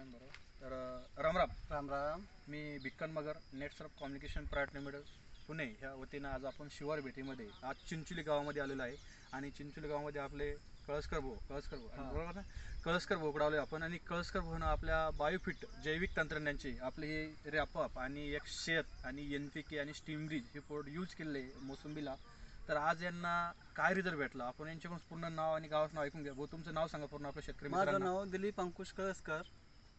तर राम राम. राम राम. मी भिक्कन मगर Netsurf communication private limited Pune ह्या वतीनं आज आपण शिवार भेटीमध्ये आज चिंचोली गावामध्ये आलेलो आहे. आणि चिंचोली गावामध्ये आपले कळसकर भाऊ बरोबर ना, कळसकर भाऊ आलो आपण. आणि कळसकर भाऊनं आपल्या बायोफिट जैविक तंत्रज्ञानचे आपले हे रॅपअप आणि एक शेत आणि NPK आणि स्टीमरीज हे प्रोडक्ट यूज केले मोसंबीला. तर आज यांना काय रिझल्ट भेटला आपण यांच्याकडून पूर्ण नाव आणि गावाचं नाव ऐकून घ्या. भाऊ तुमचं नाव सांगा पूर्ण आपल्या शेतकरी माझं मित्रांना. नाव दिलीप अंकुश कळसकर,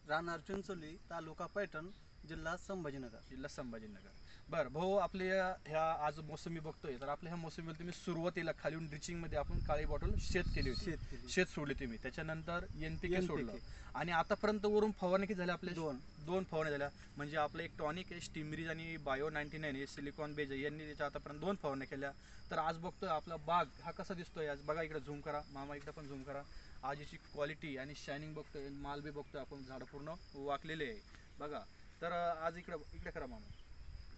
राहणार चिंचोली, तालुका पैठण, जिल्हा संभाजीनगर. बरं भाऊ, आपल्या ह्या आज मोसंबी बघतोय तर आपल्या ह्या मोसंबीला तुम्ही सुरुवातीला खालीून ड्रिचिंग मध्ये आपण काळी बॉटल शेत केली होती, शेत सोडली तुम्ही, त्याच्यानंतर NPK सोडलं आणि आतापर्यंत वरून फवारणी किती झाल्या आपल्या? दोन फवारणी झाल्या. म्हणजे आपलं एक टॉनिक आहे स्टीमरीज आणि बायो 99 हे सिलिकॉन बेज यांनी त्याच्या आतापर्यंत 2 फवारण्या केल्या. तर आज बघतोय आपला बाग हा कसा दिसतोय आज. बघा इकडे झूम करा, मामा इकडे पण झूम करा. आज याची क्वालिटी आणि शायनिंग बघतोय, माल बी बघतोय आपण, झाड पूर्ण वाकलेले आहे बघा. तर आज इकडे करा मामा.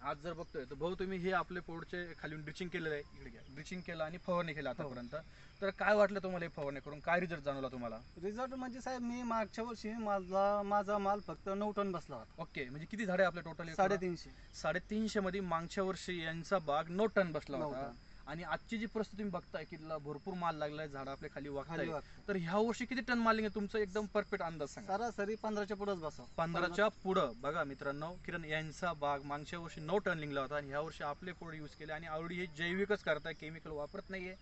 आज जर बघतोय तर भाऊ तुम्ही हे आपले पोडचे खालीून ड्रिचिंग केलेलं आहे, इकडे घ्या, ड्रिचिंग केलं आणि फवारणी केलं आतापर्यंत. तर काय वाटलं तुम्हाला हे फवारणी करून, काय रिझल्ट जाणवला तुम्हाला? रिझल्ट म्हणजे साहेब, मी मागच्या वर्षी माझा माल फक्त 9 टन बसला होता. ओके, म्हणजे किती झाडे आपल्या टोटल? 350 मध्ये मागच्या वर्षी यांचा बाग 9 टन बसला होता. आणि आजची जी परिस्थिती तुम्ही बघताय की भरपूर माल लागलाय, झाड आपल्या खाली वागताय. तर ह्या वर्षी किती टन माल निघेल तुमचा एकदम परफेक्ट अंदाज सांगा. सरासरी 15च्या पुढेच बसा. 15च्या पुढं बघा मित्रांनो. किरण यांचा बाग मागच्या वर्षी 9 टन निघला होता आणि ह्या वर्षी आपले प्रोडक्ट यूज केले आणि आवडी हे जैविकच करताय, केमिकल वापरत नाहीये,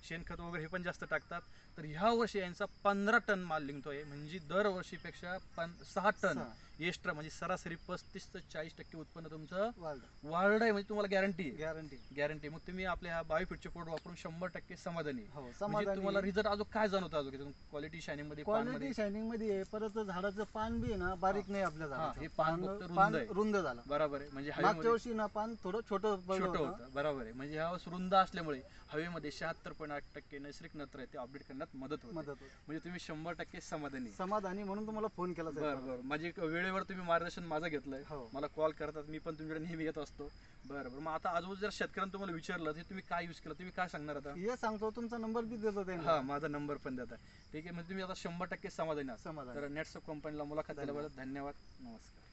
शेणखत वगैरे हे पण जास्त टाकतात. तर ह्या वर्षी यांचा 15 टन माल निघतोय, म्हणजे दरवर्षीपेक्षा 6 टन एक्स्ट्रा, म्हणजे सरासरी 35 ते 40% उत्पन्न तुमचं वाढ आहे. म्हणजे तुम्हाला गॅरंटी. मग तुम्ही आपल्या बायोफिटचे प्रोडक्ट वापरून 100% समाधानी. म्हणजे तुम्हाला रिझल्ट अजून काय जाणवतं अजून? क्वालिटी शायनिंग मध्ये परत झाडाचं पान बी ना बारीक नाही आपल्या झाडाचं. हे पान रुंद झालं. बरोबर आहे. म्हणजे मागच्या वर्षी ना पान थोडं छोटं होतं. बरोबर आहे. म्हणजे ह्या वर्षी रुंद असल्यामुळे हवेमध्ये 76.8% नैसर्गिक नत्र आहे ते अपडेट करण्यात मदत होते. म्हणजे तुम्ही 100% समाधानी म्हणून तुम्हाला फोन केला. बरं, माझी वेळेवर तुम्ही मार्गदर्शन माझं घेतलंय. मला कॉल करतात, मी पण तुमच्याकडे नेहमी येत असतो. बरं, मग आता आजूबाजू जर शेतकऱ्यांनी तुम्हाला विचारलं तर तुम्ही काय यूज केलं, तुम्ही काय सांगणार आता? हे सांगतो, तुमचा नंबर बी देतो. हा, माझा नंबर पण देता. ठीक आहे. म्हणजे तुम्ही आता 100% समाधानी. तर नेटसर्फ कंपनीला मुलाखत दिल्याबद्दल धन्यवाद. नमस्कार.